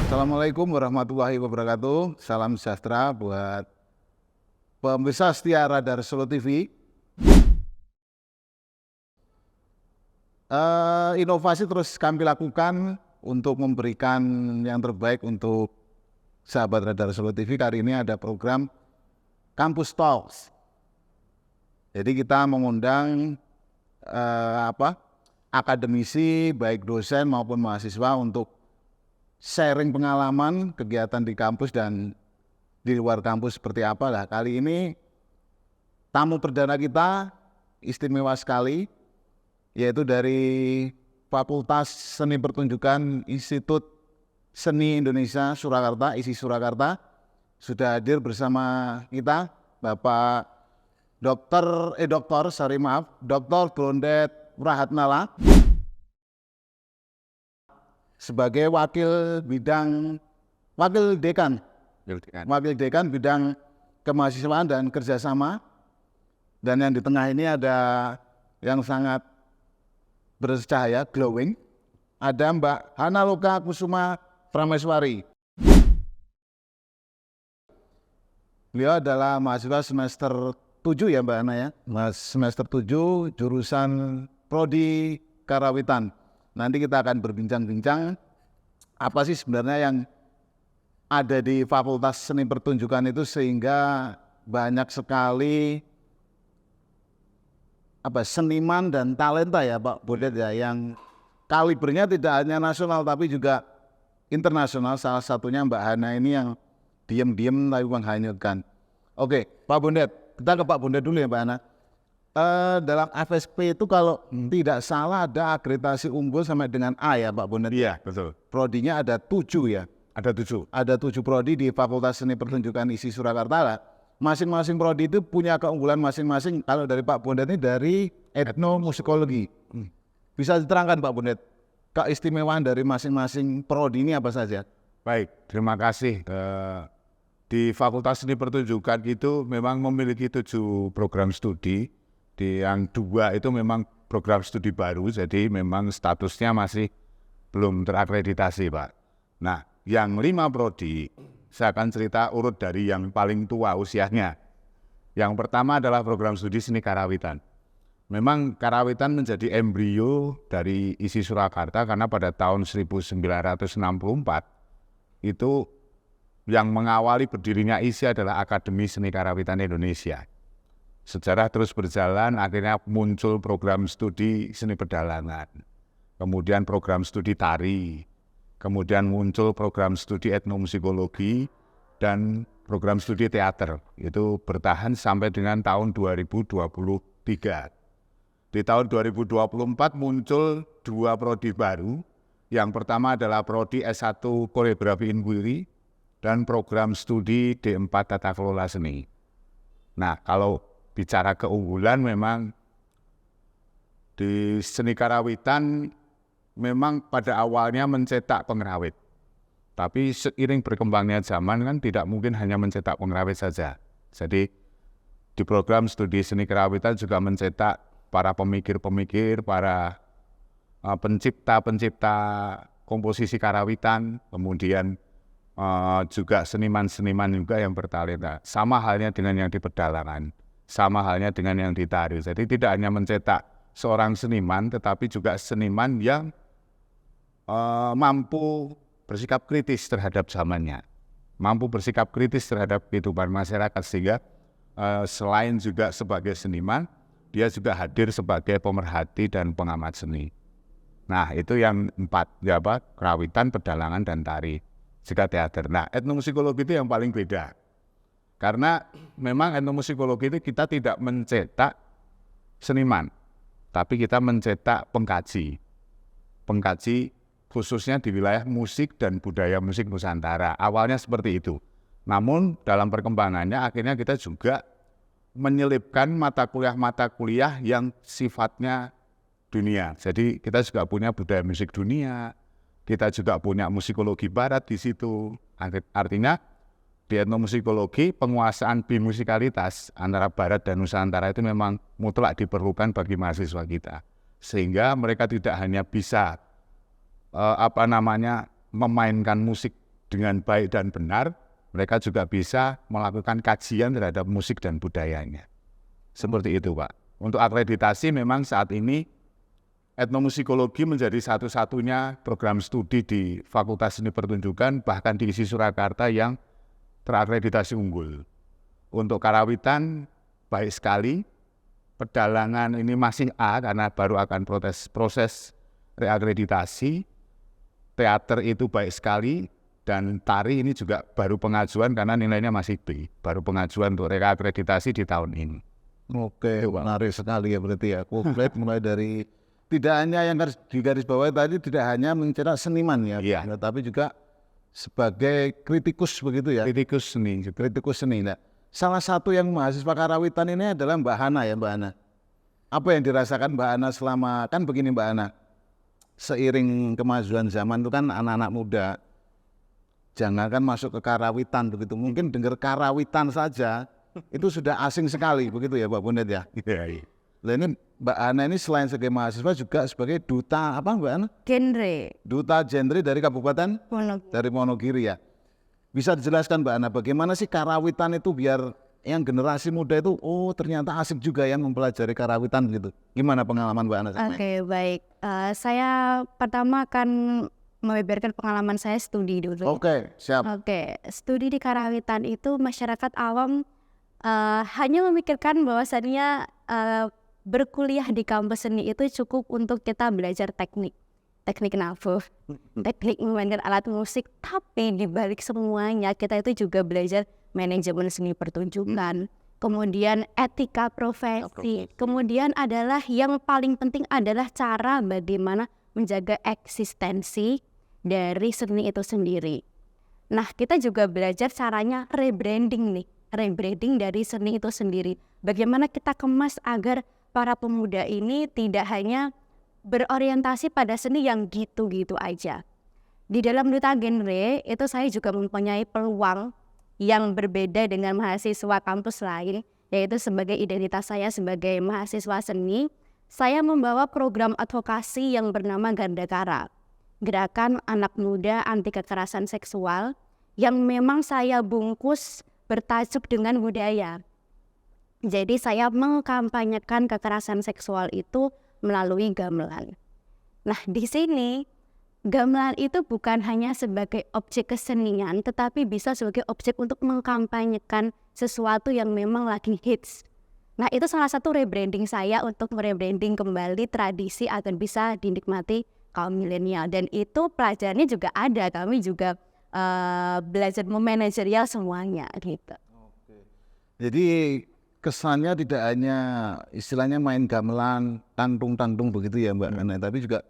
Assalamualaikum warahmatullahi wabarakatuh. Salam sejahtera buat pemirsa setia Radar Solo TV. Inovasi terus kami lakukan untuk memberikan yang terbaik untuk sahabat Radar Solo TV. Kali ini ada program Campus Talks. Jadi kita mengundang akademisi, baik dosen maupun mahasiswa untuk sharing pengalaman kegiatan di kampus dan di luar kampus seperti apa lah. Kali ini tamu perdana kita istimewa sekali, yaitu dari Fakultas Seni Pertunjukan Institut Seni Indonesia Surakarta, ISI Surakarta. Sudah hadir bersama kita Bapak Dr. Bondet Prahatnala sebagai wakil dekan bidang kemahasiswaan dan kerjasama. Dan yang di tengah ini ada yang sangat bercahaya, glowing, ada Mbak Hanaloka Kusuma Prameswari. Beliau adalah mahasiswa semester 7 ya Mbak Hana ya, semester 7 jurusan Prodi Karawitan. Nanti kita akan berbincang-bincang apa sih sebenarnya yang ada di Fakultas Seni Pertunjukan itu sehingga banyak sekali seniman dan talenta ya Pak Bondet ya, yang kalibernya tidak hanya nasional tapi juga internasional. Salah satunya Mbak Hana ini yang diam-diam tapi menghanyutkan. Oke, Pak Bondet, kita ke Pak Bondet dulu ya Mbak Hana. Dalam FSP itu kalau tidak salah ada akreditasi unggul sampai dengan A ya Pak Bondet? Iya, betul. Prodinya ada 7 ya? Ada 7. Ada 7 prodi di Fakultas Seni Pertunjukan ISI Surakarta lah. Masing-masing prodi itu punya keunggulan masing-masing. Kalau dari Pak Bondet ini dari etnomusikologi. Bisa diterangkan Pak Bondet, keistimewaan dari masing-masing prodi ini apa saja? Baik, terima kasih. Di Fakultas Seni Pertunjukan itu memang memiliki 7 program studi. Di yang 2 itu memang program studi baru, jadi memang statusnya masih belum terakreditasi, Pak. Nah, yang 5 prodi, saya akan cerita urut dari yang paling tua usianya. Yang pertama adalah program studi Seni Karawitan. Memang Karawitan menjadi embrio dari ISI Surakarta karena pada tahun 1964 itu yang mengawali berdirinya ISI adalah Akademi Seni Karawitan Indonesia. Sejarah terus berjalan, akhirnya muncul program studi seni pedalangan, kemudian program studi tari, kemudian muncul program studi etnomusikologi, dan program studi teater. Itu bertahan sampai dengan tahun 2023. Di tahun 2024 muncul 2 prodi baru. Yang pertama adalah prodi S1 Koreografi Inquiri dan program studi D4 Tata Kelola Seni. Nah, kalau bicara keunggulan memang di Seni Karawitan memang pada awalnya mencetak pengrawit. Tapi seiring berkembangnya zaman kan tidak mungkin hanya mencetak pengrawit saja. Jadi di program studi Seni Karawitan juga mencetak para pemikir-pemikir, para pencipta-pencipta komposisi karawitan, kemudian juga seniman-seniman juga yang bertalenta. Sama halnya dengan yang di pedalangan. Sama halnya dengan yang di tari. Jadi tidak hanya mencetak seorang seniman, tetapi juga seniman yang mampu bersikap kritis terhadap zamannya, mampu bersikap kritis terhadap kehidupan masyarakat, sehingga selain juga sebagai seniman, dia juga hadir sebagai pemerhati dan pengamat seni. Nah, itu yang 4, ya Pak, karawitan, pedalangan, dan tari, juga teater. Nah, etnomusikologi itu yang paling beda. Karena memang etnomusikologi itu kita tidak mencetak seniman, tapi kita mencetak pengkaji. Pengkaji khususnya di wilayah musik dan budaya musik Nusantara. Awalnya seperti itu. Namun dalam perkembangannya akhirnya kita juga menyelipkan mata kuliah yang sifatnya dunia. Jadi kita juga punya budaya musik dunia, kita juga punya musikologi barat di situ. Artinya di etnomusikologi, penguasaan bimusikalitas antara Barat dan Nusantara itu memang mutlak diperlukan bagi mahasiswa kita. Sehingga mereka tidak hanya bisa memainkan musik dengan baik dan benar, mereka juga bisa melakukan kajian terhadap musik dan budayanya. Seperti itu, Pak. Untuk akreditasi memang saat ini etnomusikologi menjadi satu-satunya program studi di Fakultas Seni Pertunjukan, bahkan di ISI Surakarta yang terakreditasi unggul. Untuk karawitan, baik sekali. Pedalangan ini masih A karena baru akan proses reakreditasi. Teater itu baik sekali. Dan tari ini juga baru pengajuan karena nilainya masih B. Baru pengajuan untuk reakreditasi di tahun ini. Oke, menarik sekali ya berarti ya. Komplit mulai dari tidak hanya yang harus digarisbawahi tadi, tidak hanya mencetak seniman ya, Iya. tapi juga sebagai kritikus begitu ya. Kritikus seni juga. Kritikus seni. Nah, salah satu yang mahasiswa karawitan ini adalah Mbak Hana ya, Mbak Hana. Apa yang dirasakan Mbak Hana selama, kan begini Mbak Hana, seiring kemajuan zaman itu kan anak-anak muda jangankan masuk ke karawitan begitu, mungkin dengar karawitan saja itu sudah asing sekali begitu ya Pak Bondet ya. Iya. Nah ini Mbak Hana ini selain sebagai mahasiswa juga sebagai duta apa Mbak Hana? Genre Duta genre dari Kabupaten Wonogiri. dari Wonogiri ya. Bisa dijelaskan Mbak Hana bagaimana sih karawitan itu biar yang generasi muda itu oh ternyata asik juga ya mempelajari karawitan gitu. Gimana pengalaman Mbak Hana? Oke, baik. Saya pertama akan membeberkan pengalaman saya studi dulu. Oke, siap. Oke, studi di karawitan itu masyarakat awam hanya memikirkan bahwasannya berkuliah di kampus seni itu cukup untuk kita belajar teknik nabuh, teknik memainkan alat musik. Tapi di balik semuanya kita itu juga belajar manajemen seni pertunjukan, kemudian etika profesi, kemudian adalah yang paling penting adalah cara bagaimana menjaga eksistensi dari seni itu sendiri. Nah, kita juga belajar caranya rebranding dari seni itu sendiri. Bagaimana kita kemas agar para pemuda ini tidak hanya berorientasi pada seni yang gitu-gitu aja. Di dalam duta genre itu saya juga mempunyai peluang yang berbeda dengan mahasiswa kampus lain, yaitu sebagai identitas saya sebagai mahasiswa seni, saya membawa program advokasi yang bernama Gandakara, Gerakan Anak Muda Anti Kekerasan Seksual, yang memang saya bungkus bertajuk dengan budaya. Jadi saya mengkampanyekan kekerasan seksual itu melalui gamelan. Nah, di sini gamelan itu bukan hanya sebagai objek kesenian, tetapi bisa sebagai objek untuk mengkampanyekan sesuatu yang memang lagi hits. Nah, itu salah satu rebranding saya untuk merebranding kembali tradisi agar bisa dinikmati kaum milenial. Dan itu pelajarannya juga ada, kami juga belajar memanajerial semuanya gitu. Jadi kesannya tidak hanya istilahnya main gamelan, tangtung-tangtung begitu ya Mbak Hana, tapi juga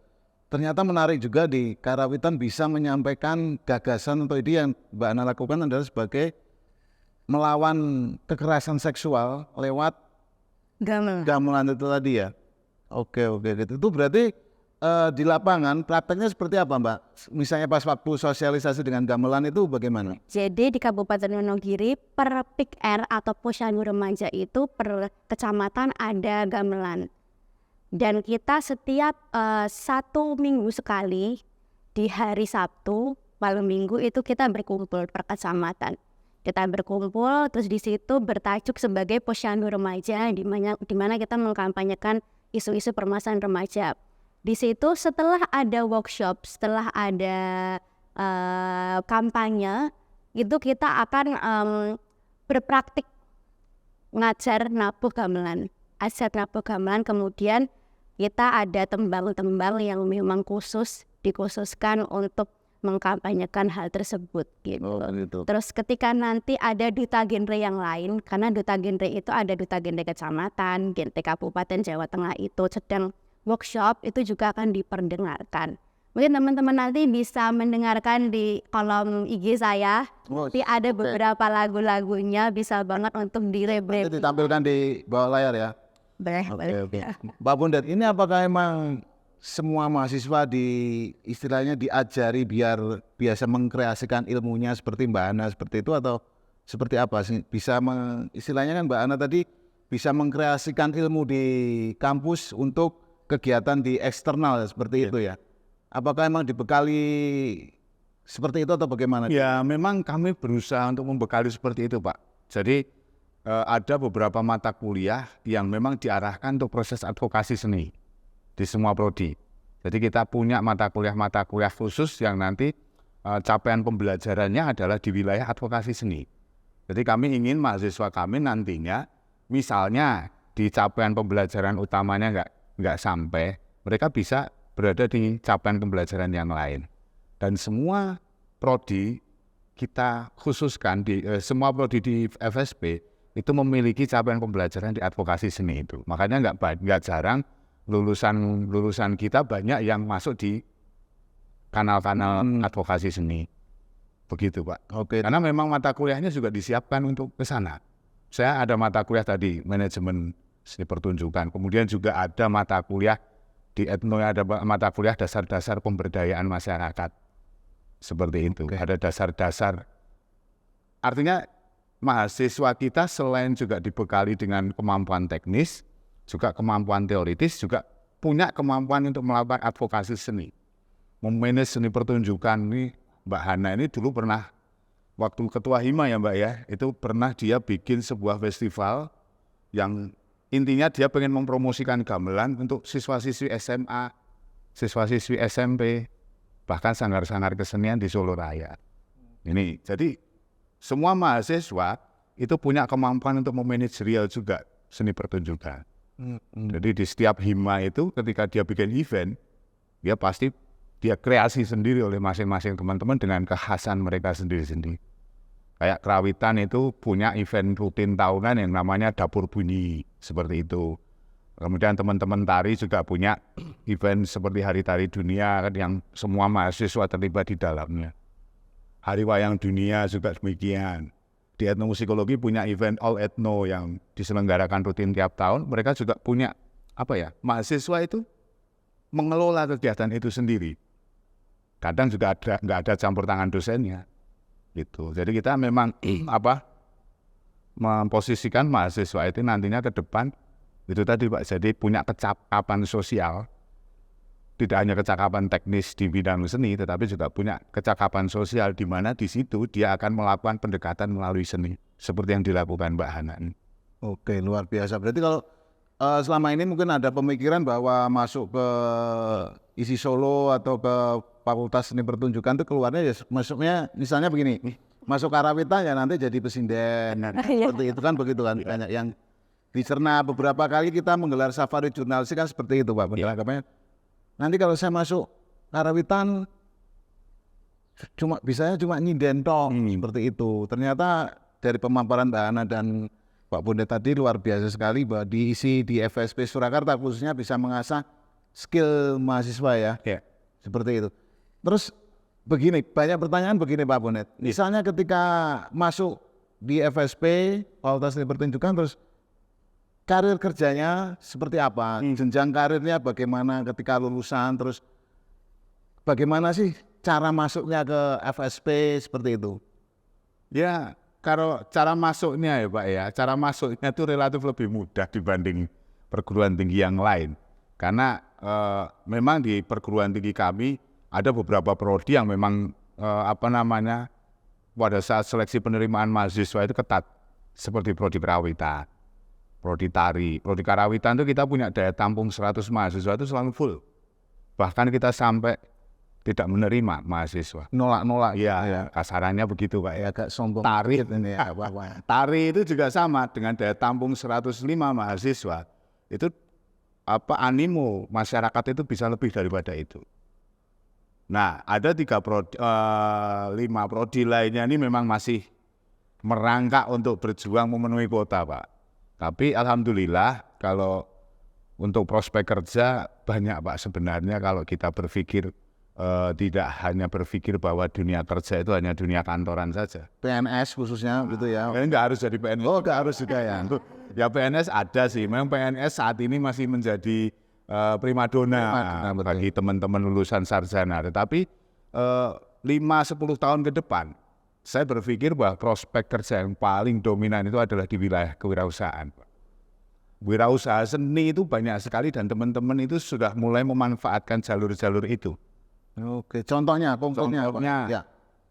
ternyata menarik juga di karawitan bisa menyampaikan gagasan atau ide yang Mbak Hana lakukan adalah sebagai melawan kekerasan seksual lewat gamelan itu tadi ya. Oke gitu. Itu berarti di lapangan prakteknya seperti apa Mbak? Misalnya pas waktu sosialisasi dengan gamelan itu bagaimana? Jadi di Kabupaten Wonogiri per PIK-R atau Posyandu Remaja itu per kecamatan ada gamelan. Dan kita setiap 1 minggu sekali di hari Sabtu malam minggu itu kita berkumpul per kecamatan. Kita berkumpul terus di situ bertajuk sebagai Posyandu Remaja di mana kita mengkampanyekan isu-isu permasalahan remaja. Di situ setelah ada workshop, setelah ada kampanye, itu kita akan berpraktik ngajar nabuh gamelan. Kemudian kita ada tembang-tembang yang memang dikhususkan untuk mengkampanyekan hal tersebut gitu. Gitu. Terus ketika nanti ada duta genre yang lain, karena duta genre itu ada duta genre kecamatan, genre kabupaten Jawa Tengah itu sedang workshop, itu juga akan diperdengarkan. Mungkin teman-teman nanti bisa mendengarkan di kolom IG saya. Nanti ada beberapa lagu-lagunya bisa banget untuk Nanti ditampilkan di bawah layar ya. Boleh. Mbak Bondet, ini apakah emang semua mahasiswa istilahnya diajari biar biasa mengkreasikan ilmunya seperti Mbak Hana seperti itu atau seperti apa sih? Bisa istilahnya kan Mbak Hana tadi bisa mengkreasikan ilmu di kampus untuk kegiatan di eksternal seperti itu ya. Apakah emang dibekali seperti itu atau bagaimana? Ya, memang kami berusaha untuk membekali seperti itu, Pak. Jadi ada beberapa mata kuliah yang memang diarahkan untuk proses advokasi seni di semua prodi. Jadi kita punya mata kuliah khusus yang nanti capaian pembelajarannya adalah di wilayah advokasi seni. Jadi kami ingin mahasiswa kami nantinya, misalnya di capaian pembelajaran utamanya nggak sampai, mereka bisa berada di capaian pembelajaran yang lain. Dan semua prodi kita khususkan semua prodi di FSP itu memiliki capaian pembelajaran di advokasi seni itu. Makanya nggak jarang lulusan kita banyak yang masuk di kanal-kanal advokasi seni. Begitu, Pak. Oke. Karena memang mata kuliahnya juga disiapkan untuk ke sana. Saya ada mata kuliah tadi manajemen seni pertunjukan. Kemudian juga ada mata kuliah di etno, ada mata kuliah dasar-dasar pemberdayaan masyarakat. Seperti itu. Ada dasar-dasar. Artinya mahasiswa kita selain juga dibekali dengan kemampuan teknis, juga kemampuan teoritis, juga punya kemampuan untuk melakukan advokasi seni. Memanage seni pertunjukan ini, Mbak Hana ini dulu pernah, waktu ketua Hima ya Mbak ya, itu pernah dia bikin sebuah festival yang intinya dia pengen mempromosikan gamelan untuk siswa-siswi SMA, siswa-siswi SMP, bahkan sanggar-sanggar kesenian di Solo Raya. Ini, jadi semua mahasiswa itu punya kemampuan untuk memanajerial juga seni pertunjukan. Jadi di setiap hima itu ketika dia bikin event, dia pasti dia kreasi sendiri oleh masing-masing teman-teman dengan kekhasan mereka sendiri-sendiri. Kayak Kerawitan itu punya event rutin tahunan yang namanya Dapur Bunyi, seperti itu. Kemudian teman-teman tari juga punya event seperti Hari Tari Dunia kan, yang semua mahasiswa terlibat di dalamnya. Hari Wayang Dunia juga demikian. Di etnomusikologi punya event All Etno yang diselenggarakan rutin tiap tahun. Mereka juga punya mahasiswa itu mengelola kegiatan itu sendiri. Kadang juga nggak ada campur tangan dosennya. Gitu. Jadi kita memang memposisikan mahasiswa itu nantinya ke depan itu tadi Pak. Jadi punya kecakapan sosial. Tidak hanya kecakapan teknis di bidang seni, tetapi juga punya kecakapan sosial di mana di situ dia akan melakukan pendekatan melalui seni, seperti yang dilakukan Mbak Hana. Oke, luar biasa. Berarti kalau selama ini mungkin ada pemikiran bahwa masuk ke ISI Solo atau ke Fakultas Seni Pertunjukan itu keluarnya ya masuknya misalnya begini, masuk Karawitan ya nanti jadi pesinden. Seperti itu kan begitu kan. Banyak yang dicerna beberapa kali kita menggelar safari jurnalistik kan seperti itu Pak. Penjelasannya. Nanti kalau saya masuk Karawitan bisanya cuma nyinden tong seperti itu. Ternyata dari pemaparan Mbak Hana dan Pak Bonde tadi luar biasa sekali bahwa diisi di FSP Surakarta khususnya bisa mengasah skill mahasiswa ya. Seperti itu. Terus begini, banyak pertanyaan begini Pak Bonde. Misalnya ketika masuk di FSP Fakultas Seni Pertunjukan terus karir kerjanya seperti apa? Jenjang karirnya bagaimana ketika lulusan? Terus bagaimana sih cara masuknya ke FSP seperti itu? Ya, kalau cara masuknya ya Pak ya, cara masuknya itu relatif lebih mudah dibanding perguruan tinggi yang lain. Karena memang di perguruan tinggi kami ada beberapa prodi yang memang pada saat seleksi penerimaan mahasiswa itu ketat. Seperti prodi Kerawitan. Prodi Tari, Prodi Karawitan itu kita punya daya tampung 100 mahasiswa itu selalu full. Bahkan kita sampai tidak menerima mahasiswa. Nolak-nolak. Ya, kasarannya begitu Pak. Ya, agak sombong. Tari, ini ya, tari itu juga sama dengan daya tampung 105 mahasiswa. Itu animo masyarakat itu bisa lebih daripada itu. Nah, ada 5 prodi lainnya ini memang masih merangkak untuk berjuang memenuhi kuota Pak. Tapi alhamdulillah kalau untuk prospek kerja banyak Pak sebenarnya kalau kita berpikir tidak hanya berpikir bahwa dunia kerja itu hanya dunia kantoran saja. PNS khususnya gitu ya. Nggak harus jadi PNS. Oh, nggak harus juga ya. Ya PNS ada sih. Memang PNS saat ini masih menjadi primadona bagi teman-teman lulusan sarjana. Tetapi 5-10 tahun ke depan saya berpikir bahwa prospek kerja yang paling dominan itu adalah di wilayah kewirausahaan. Wirausaha seni itu banyak sekali dan teman-teman itu sudah mulai memanfaatkan jalur-jalur itu. Oke, contohnya, konkretnya. Contohnya, ya.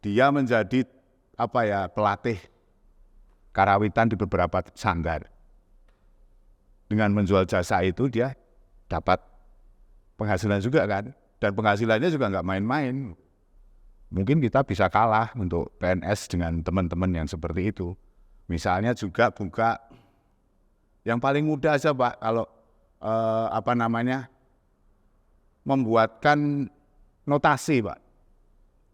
dia menjadi pelatih karawitan di beberapa sanggar. Dengan menjual jasa itu dia dapat penghasilan juga kan, dan penghasilannya juga nggak main-main. Mungkin kita bisa kalah untuk PNS dengan teman-teman yang seperti itu. Misalnya juga buka yang paling mudah aja Pak, kalau membuatkan notasi Pak.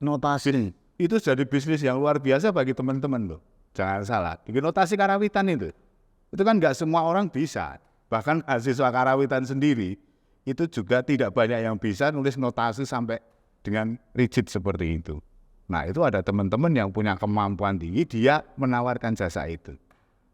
Notasi. Itu jadi bisnis yang luar biasa bagi teman-teman loh. Jangan salah, bikin notasi karawitan itu kan nggak semua orang bisa. Bahkan mahasiswa karawitan sendiri itu juga tidak banyak yang bisa nulis notasi sampai dengan rigid seperti itu. Nah itu ada teman-teman yang punya kemampuan tinggi, dia menawarkan jasa itu.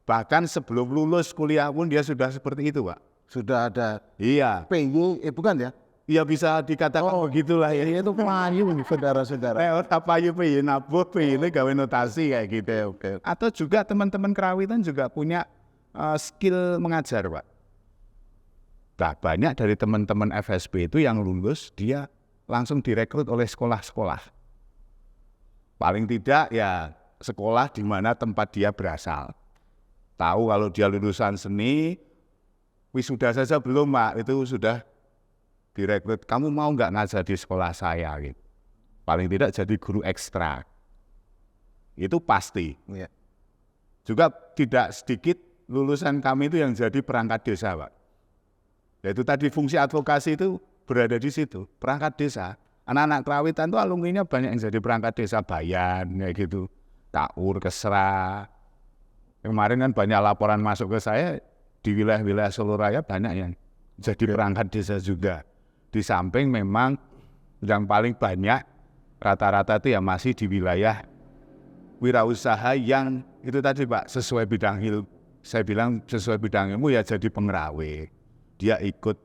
Bahkan sebelum lulus kuliah pun dia sudah seperti itu Pak. Sudah ada Iya. PY, bukan ya? Iya bisa dikatakan begitulah ya. Itu payu saudara-saudara. Apa payu PY nabuh PY ini gawe notasi kayak gitu. Oke. Atau juga teman-teman karawitan juga punya skill mengajar Pak. Nah, banyak dari teman-teman FSP itu yang lulus dia langsung direkrut oleh sekolah-sekolah. Paling tidak ya sekolah di mana tempat dia berasal. Tahu kalau dia lulusan seni, wisuda saja belum Pak, itu sudah direkrut. Kamu mau nggak ngajar di sekolah saya gitu. Paling tidak jadi guru ekstra. Itu pasti. Ya. Juga tidak sedikit lulusan kami itu yang jadi perangkat desa Pak. Yaitu tadi fungsi advokasi itu berada di situ, perangkat desa. Anak-anak karawitan itu alumninya banyak yang jadi perangkat desa Bayan, kayak gitu. Taur, Kesra. Kemarin kan banyak laporan masuk ke saya, di wilayah-wilayah Solo Raya banyak yang jadi perangkat desa juga. Di samping memang yang paling banyak rata-rata itu ya masih di wilayah wirausaha yang itu tadi Pak, sesuai bidang ilmu. Saya bilang sesuai bidang ilmu ya jadi pengrawe. Dia ikut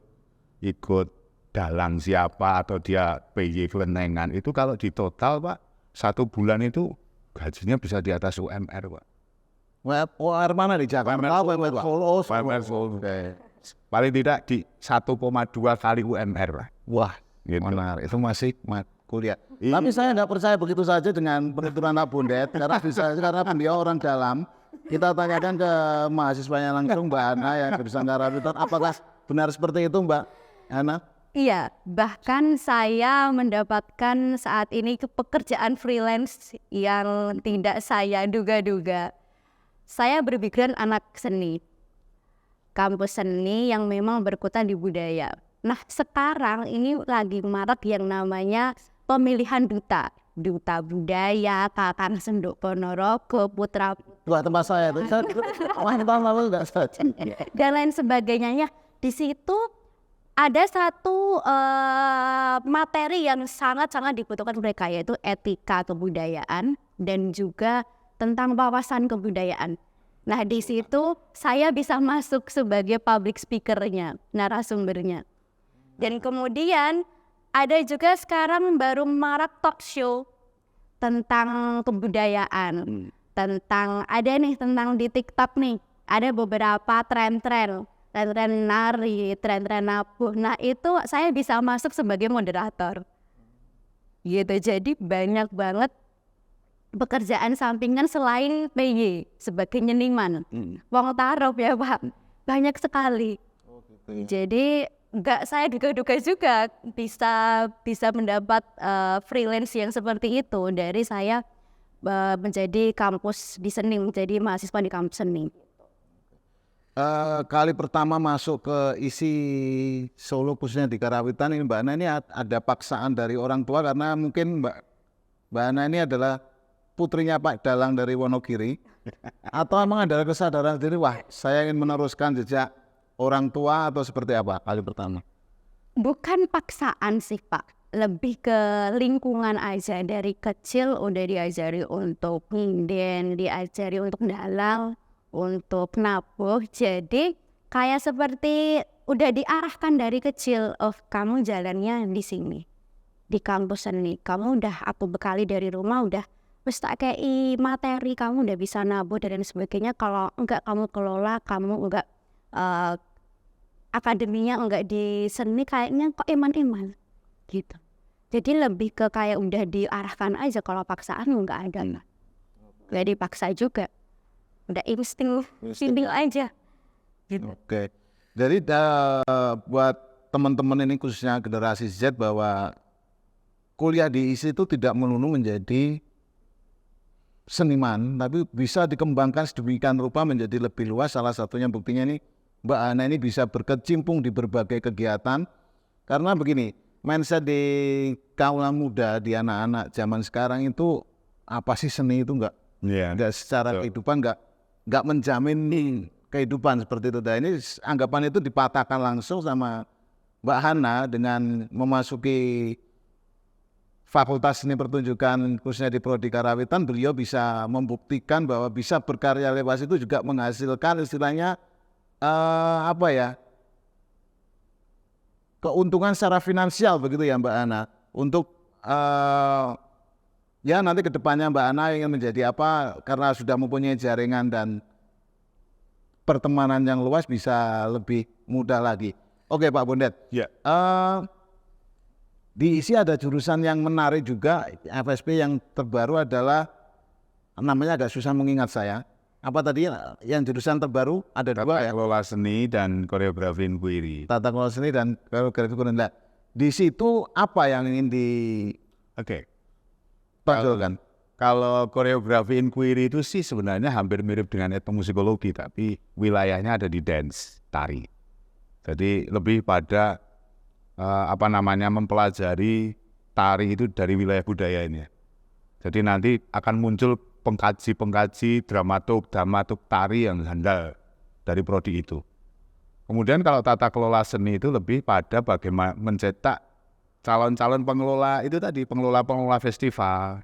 dalang siapa atau dia PY kelenengan itu kalau di total Pak 1 bulan itu gajinya bisa di atas UMR Pak. UMR mana di Jakarta? UMR Solo. UMR Solo. Paling tidak di 1,2 kali UMR Pak. Wah, Gitu. benar. Itu masih kuliah. Tapi saya tidak percaya begitu saja dengan penuturan Abundet karena dia orang dalam. Kita tanyakan ke mahasiswanya langsung Mbak Ana yang jurusan karawitan, apakah benar seperti itu Mbak Ana? Iya, bahkan saya mendapatkan saat ini pekerjaan freelance yang tidak saya duga-duga. Saya berpikiran anak seni, kampus seni yang memang berkutat di budaya. Nah sekarang ini lagi marak yang namanya pemilihan duta budaya, Kakang Senduk Ponorogo, Putra Wah tempat saya itu, tahun lalu nggak saja. dan lain sebagainya. Di situ ada satu materi yang sangat-sangat dibutuhkan mereka, yaitu etika kebudayaan dan juga tentang wawasan kebudayaan. Nah di situ saya bisa masuk sebagai public speaker-nya, narasumbernya. Dan kemudian ada juga sekarang baru marak talk show tentang kebudayaan. Tentang di TikTok nih, ada beberapa tren nari, tren nabuh. Nah itu saya bisa masuk sebagai moderator. Gitu, jadi banyak banget pekerjaan sampingan selain PY sebagai nyeniman. Wong tarup ya Pak, banyak sekali. Jadi saya duga-duga juga bisa mendapat freelance yang seperti itu dari saya menjadi kampus di seni, menjadi mahasiswa di kampus seni. Kali pertama masuk ke isi Solo khususnya di karawitan ini Mbak Ana ini ada paksaan dari orang tua karena mungkin Mbak Ana ini adalah putrinya Pak Dalang dari Wonogiri atau emang ada kesadaran diri wah saya ingin meneruskan jejak orang tua atau seperti apa kali pertama? Bukan paksaan sih Pak, lebih ke lingkungan aja. Dari kecil udah diajari untuk nginden, diajari untuk dalang, untuk nabuh. Jadi kayak seperti udah diarahkan dari kecil, oh kamu jalannya di sini, di kampus seni. Kamu udah aku bekali dari rumah, udah wis tak kei materi, kamu udah bisa nabuh dan sebagainya. Kalau enggak kamu kelola, kamu enggak akademinya enggak di seni, kayaknya kok iman-iman gitu. Jadi lebih ke kayak udah diarahkan aja, kalau paksaan nggak ada. Nggak dipaksa juga. Udah insting feeling aja. Gitu. Oke. Jadi buat teman-teman ini khususnya generasi Z bahwa kuliah di ISI itu tidak melulu menjadi seniman, tapi bisa dikembangkan sedemikian rupa menjadi lebih luas. Salah satunya buktinya nih Mbak Hana ini bisa berkecimpung di berbagai kegiatan. Karena begini, mindset di kaula muda, di anak-anak zaman sekarang itu apa sih seni itu enggak secara kehidupan enggak menjamin nih kehidupan seperti itu. Dan ini anggapan itu dipatahkan langsung sama Mbak Hana dengan memasuki Fakultas Seni Pertunjukan khususnya di Prodi Karawitan. Beliau bisa membuktikan bahwa bisa berkarya lewat itu juga menghasilkan istilahnya keuntungan secara finansial begitu ya Mbak Hana. Untuk ya nanti kedepannya Mbak Hana ingin menjadi apa, karena sudah mempunyai jaringan dan pertemanan yang luas bisa lebih mudah lagi. Oke Pak Bondet. Ya. Di ISI ada jurusan yang menarik juga, FSP yang terbaru adalah namanya agak susah mengingat saya. Apa tadi yang jurusan terbaru? Ada dua ya. Tata Kelola Seni dan Koreografi Inquiry. Tata Kelola Seni dan Koreografi Inquiry. Di situ apa yang ingin ditonjolkan? Kalau Koreografi Inquiry itu sih sebenarnya hampir mirip dengan etnomusikologi, tapi wilayahnya ada di dance, tari. Jadi lebih pada mempelajari tari itu dari wilayah budaya ini. Jadi nanti akan muncul pengkaji dramaturg tari yang handal dari prodi itu. Kemudian kalau tata kelola seni itu lebih pada bagaimana mencetak calon-calon pengelola itu tadi, pengelola festival,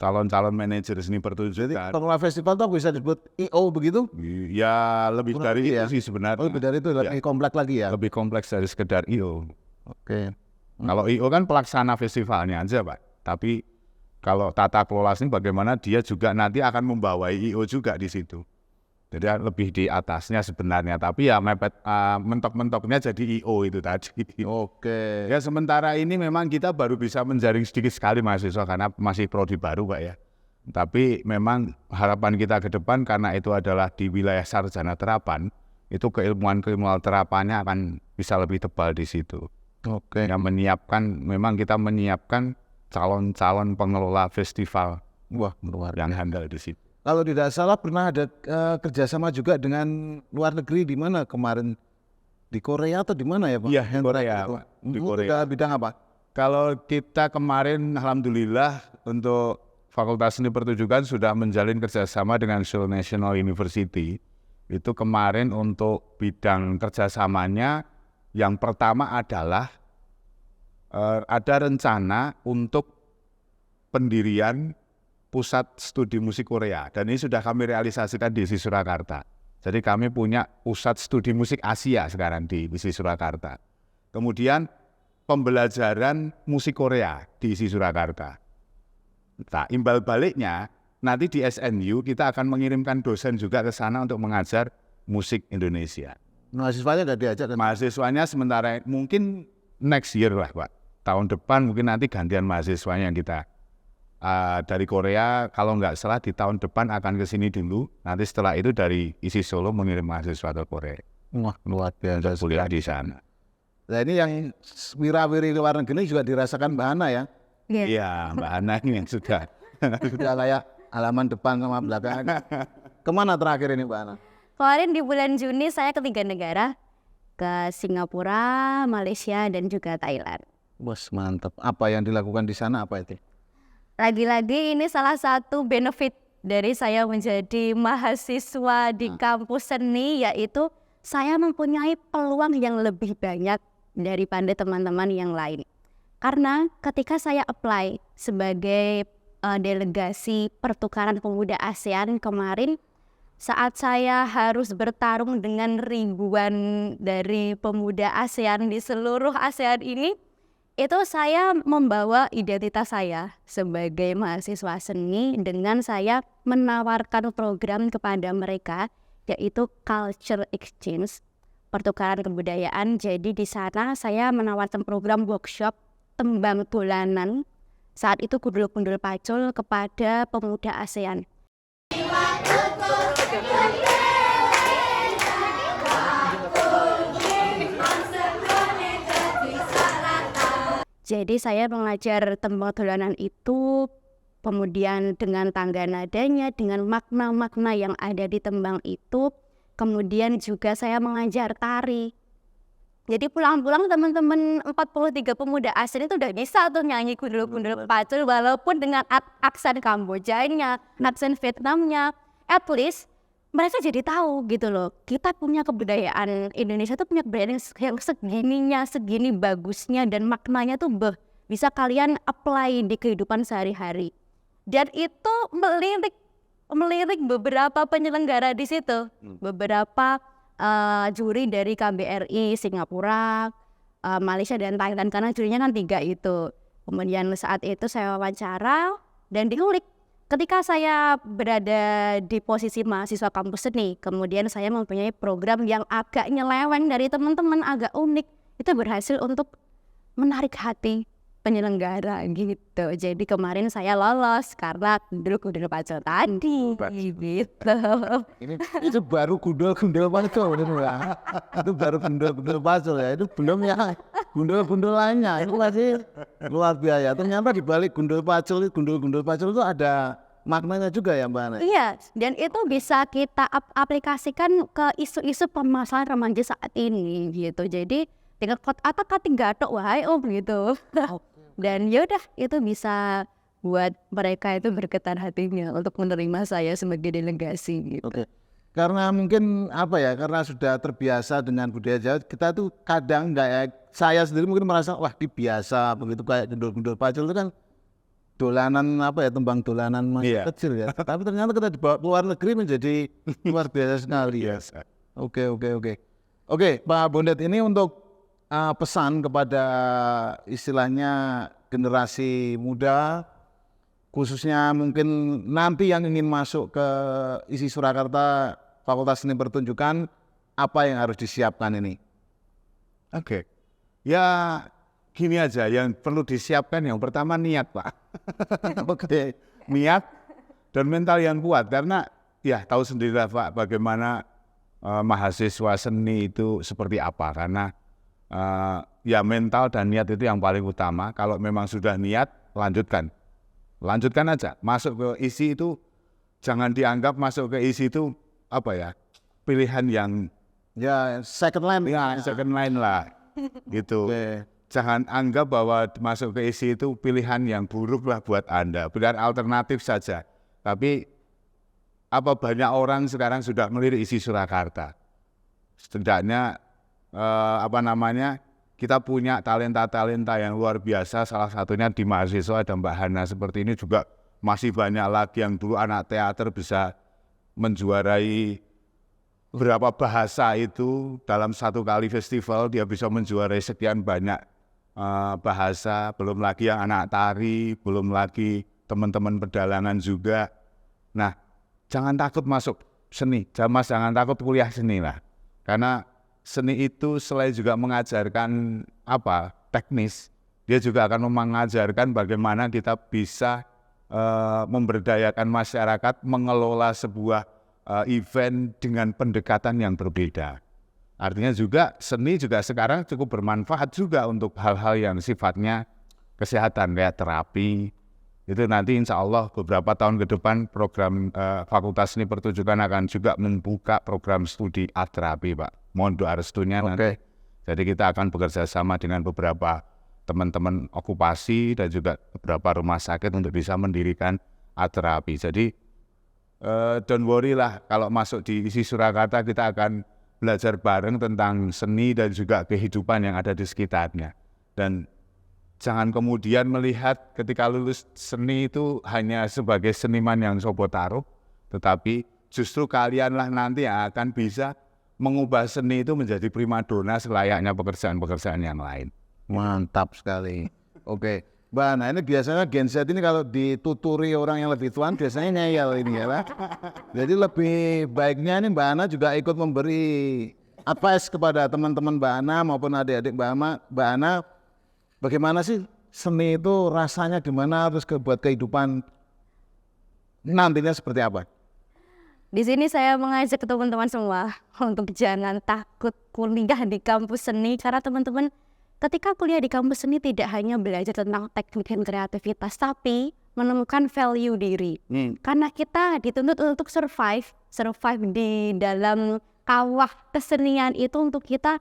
calon-calon manajer seni pertunjukan. Jadi pengelola festival itu bisa disebut IO begitu? Ya lebih dari itu sih sebenarnya. Lebih dari itu, lebih kompleks lagi ya? Lebih kompleks dari sekedar IO. Oke. Kalau IO kan pelaksana festivalnya aja Pak. Tapi kalau tata kelola seni bagaimana dia juga nanti akan membawai IO juga di situ. Jadi lebih di atasnya sebenarnya. Tapi ya mentok-mentoknya jadi IO itu tadi. Oke. Ya sementara ini memang kita baru bisa menjaring sedikit sekali mahasiswa karena masih prodi baru Pak ya. Tapi memang harapan kita ke depan karena itu adalah di wilayah sarjana terapan, itu keilmuan terapannya akan bisa lebih tebal di situ. Oke. Yang memang kita menyiapkan calon-calon pengelola festival. Wah, luar yang handal di situ. Kalau tidak salah pernah ada kerjasama juga dengan luar negeri, di mana kemarin, di Korea atau di mana ya Pak? Iya, di Korea Pak. Di Korea. Bidang apa? Kalau kita kemarin alhamdulillah untuk Fakultas Seni Pertunjukan sudah menjalin kerjasama dengan Seoul National University. Itu kemarin untuk bidang kerjasamanya yang pertama adalah ada rencana untuk pendirian pusat studi musik Korea, dan ini sudah kami realisasikan di ISI Surakarta. Jadi kami punya pusat studi musik Asia sekarang di ISI Surakarta. Kemudian pembelajaran musik Korea di ISI Surakarta. Nah, imbal baliknya nanti di SNU kita akan mengirimkan dosen juga ke sana untuk mengajar musik Indonesia. Mahasiswanya nggak diajak kan? Mahasiswanya sementara mungkin next year lah Pak. Tahun depan mungkin nanti gantian mahasiswanya yang kita dari Korea, kalau nggak salah di tahun depan akan ke sini dulu. Nanti setelah itu dari ISI Solo mengirim mahasiswa ke Korea. Wah, luar biasa. Kuliah di sana. Nah ini yang wirawiri luar negeri juga dirasakan Mbak Hana ya? Iya, Mbak Hana ini yang sudah kayak halaman depan sama belakang. Kemana terakhir ini Mbak Hana? Kemarin di bulan Juni saya ke 3 negara, ke Singapura, Malaysia, dan juga Thailand. Bos, mantap. Apa yang dilakukan di sana apa itu? Lagi-lagi ini salah satu benefit dari saya menjadi mahasiswa di kampus seni, yaitu saya mempunyai peluang yang lebih banyak daripada teman-teman yang lain. Karena ketika saya apply sebagai delegasi pertukaran pemuda ASEAN kemarin, saat saya harus bertarung dengan ribuan dari pemuda ASEAN di seluruh ASEAN ini, itu saya membawa identitas saya sebagai mahasiswa seni dengan saya menawarkan program kepada mereka, yaitu culture exchange, pertukaran kebudayaan. Jadi di sana saya menawarkan program workshop tembang dolanan saat itu Gundul-Gundul Pacul kepada pemuda ASEAN. Jadi saya mengajar tembang dolanan itu, kemudian dengan tangga nadanya, dengan makna-makna yang ada di tembang itu, kemudian juga saya mengajar tari. Jadi pulang-pulang teman-teman 43 pemuda ASEAN itu udah bisa tuh nyanyi Gundul-Gundul Pacul walaupun dengan aksen Kambojanya, aksen Vietnamnya, at least mereka jadi tahu gitu loh, kita punya kebudayaan, Indonesia tuh punya kebudayaan yang segininya, segini bagusnya dan maknanya tuh bisa kalian apply di kehidupan sehari-hari. Dan itu melirik beberapa penyelenggara di situ, beberapa juri dari KBRI, Singapura, Malaysia dan Thailand, karena jurinya kan 3 itu. Kemudian saat itu saya wawancara dan diulik. Ketika saya berada di posisi mahasiswa kampus seni, kemudian saya mempunyai program yang agak nyeleweng dari teman-teman, agak unik, itu berhasil untuk menarik hati penyelenggara gitu. Jadi kemarin saya lolos karena Gundul-Gundul Pacul tadi gitu. Itu baru Gundul-Gundul Pacul itu ya. Itu baru Gundul-Gundul Pacul ya. Itu belum ya Gundul-Gundul lainnya. Itu masih luar biasa. Ternyata di balik Gundul Pacul itu ada maknanya juga ya Mbak Ana. Iya, dan itu bisa kita aplikasikan ke isu-isu permasalahan remaja saat ini gitu. Jadi tinggal kata tinggal tok wahai gitu. Dan yaudah itu bisa buat mereka itu bergetar hatinya untuk menerima saya sebagai delegasi gitu. Oke. Karena mungkin apa ya, karena sudah terbiasa dengan budaya Jawa, kita tuh kadang nggak ya, saya sendiri mungkin merasa wah ini biasa begitu kayak Gundul-Gundul Pacul itu kan dolanan apa ya, tembang dolanan masih kecil ya. Tapi ternyata kita dibawa ke luar negeri menjadi luar biasa sekali ya. Oke. Oke, Pak Bondet, ini untuk pesan kepada istilahnya generasi muda, khususnya mungkin nanti yang ingin masuk ke ISI Surakarta Fakultas Seni Pertunjukan, apa yang harus disiapkan ini? Oke. Ya gini aja, yang perlu disiapkan yang pertama niat Pak. Oke. Niat dan mental yang kuat, karena ya tahu sendirilah Pak bagaimana mahasiswa seni itu seperti apa, karena ya mental dan niat itu yang paling utama. Kalau memang sudah niat, lanjutkan aja. Masuk ke ISI itu jangan dianggap masuk ke ISI itu apa ya, pilihan yang ya second line lah gitu. Jangan anggap bahwa masuk ke ISI itu pilihan yang buruk lah buat Anda, pilihan alternatif saja. Tapi apa banyak orang sekarang sudah melirik ISI Surakarta. Setidaknya kita punya talenta-talenta yang luar biasa, salah satunya di mahasiswa ada Mbak Hana seperti ini, juga masih banyak lagi yang dulu anak teater bisa menjuarai berapa bahasa itu dalam satu kali festival, dia bisa menjuarai sekian banyak bahasa, belum lagi yang anak tari, belum lagi teman-teman pedalangan juga. Nah, jangan takut masuk seni, jangan takut kuliah seni lah, karena seni itu selain juga mengajarkan teknis, dia juga akan mengajarkan bagaimana kita bisa memberdayakan masyarakat, mengelola sebuah event dengan pendekatan yang berbeda. Artinya juga seni juga sekarang cukup bermanfaat juga untuk hal-hal yang sifatnya kesehatan kayak terapi. Itu nanti insya Allah beberapa tahun ke depan program Fakultas Seni Pertunjukan akan juga membuka program studi art terapi Pak. Mohon doa restunya nanti. Jadi kita akan bekerja sama dengan beberapa teman-teman okupasi dan juga beberapa rumah sakit untuk bisa mendirikan art terapi. Jadi don't worry lah, kalau masuk di ISI Surakarta kita akan belajar bareng tentang seni dan juga kehidupan yang ada di sekitarnya. Dan jangan kemudian melihat ketika lulus seni itu hanya sebagai seniman yang sobo taruh, tetapi justru kalianlah nanti yang akan bisa mengubah seni itu menjadi primadona selayaknya pekerjaan-pekerjaan yang lain. Mantap sekali. Oke, Mbak Ana, ini biasanya Gen Z ini kalau dituturi orang yang lebih tua biasanya ngeyel ini ya Pak. Jadi lebih baiknya ini Mbak Ana juga ikut memberi advice kepada teman-teman Mbak Ana maupun adik-adik Mbak Ana, bagaimana sih seni itu rasanya gimana, terus buat kehidupan nantinya seperti apa? Di sini saya mengajak teman-teman semua untuk jangan takut kuliah di kampus seni, karena teman-teman ketika kuliah di kampus seni tidak hanya belajar tentang teknik dan kreativitas, tapi menemukan value diri. Karena kita dituntut untuk survive di dalam kawah kesenian itu, untuk kita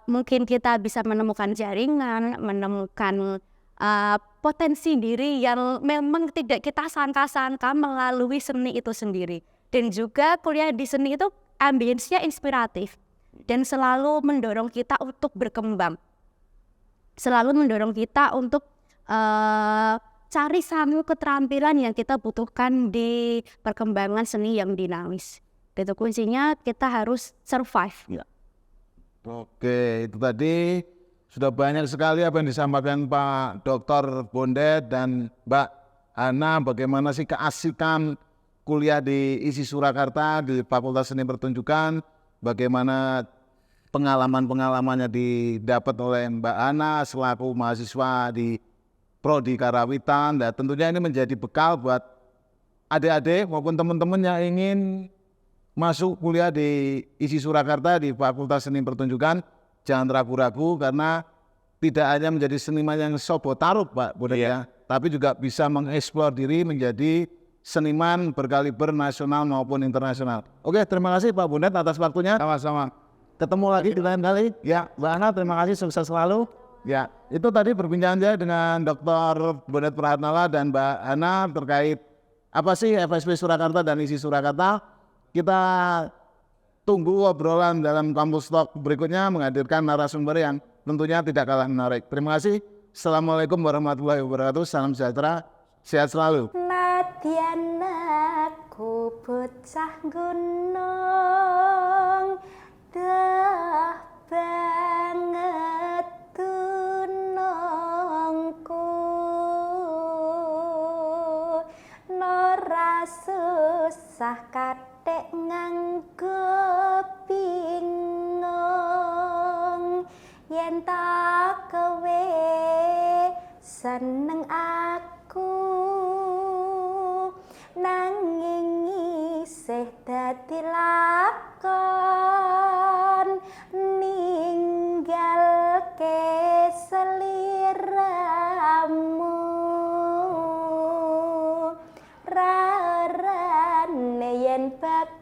mungkin kita bisa menemukan jaringan, menemukan potensi diri yang memang tidak kita sangka-sangka melalui seni itu sendiri. Dan juga kuliah di seni itu ambience-nya inspiratif dan selalu mendorong kita untuk berkembang, selalu mendorong kita untuk cari satu keterampilan yang kita butuhkan di perkembangan seni yang dinamis. Itu kuncinya, kita harus survive. Oke, itu tadi sudah banyak sekali apa yang disampaikan Pak Dr. Bondet dan Mbak Hana, bagaimana sih keasikan kuliah di ISI Surakarta di Fakultas Seni Pertunjukan, bagaimana pengalaman-pengalamannya didapat oleh Mbak Hana selaku mahasiswa di Prodi Karawitan, dan tentunya ini menjadi bekal buat adik-adik maupun teman-teman yang ingin masuk kuliah di ISI Surakarta di Fakultas Seni Pertunjukan. Jangan ragu-ragu, karena tidak hanya menjadi seniman yang sobo taruh Pak Bondet ya, tapi juga bisa mengeksplor diri menjadi seniman berkaliber nasional maupun internasional. Oke, terima kasih Pak Bondet atas waktunya. Sama-sama. Ketemu lagi di lain kali. Ya, Mbak Hana, terima kasih, sukses selalu. Ya, itu tadi perbincangan saya dengan Dr. Bondet Prahatnala dan Mbak Hana terkait apa sih FSP Surakarta dan ISI Surakarta. Kita tunggu obrolan dalam Kampus Talk berikutnya menghadirkan narasumber yang tentunya tidak kalah menarik. Terima kasih. Assalamualaikum warahmatullahi wabarakatuh. Salam sejahtera. Sehat selalu. Nadyan aku bocah gunung, dah banget tunongku, nora susah katek nganggo bingung, yen tak kowe seneng aku, nanging isih dadi lakon ninggalke seliramu, rarane yen bak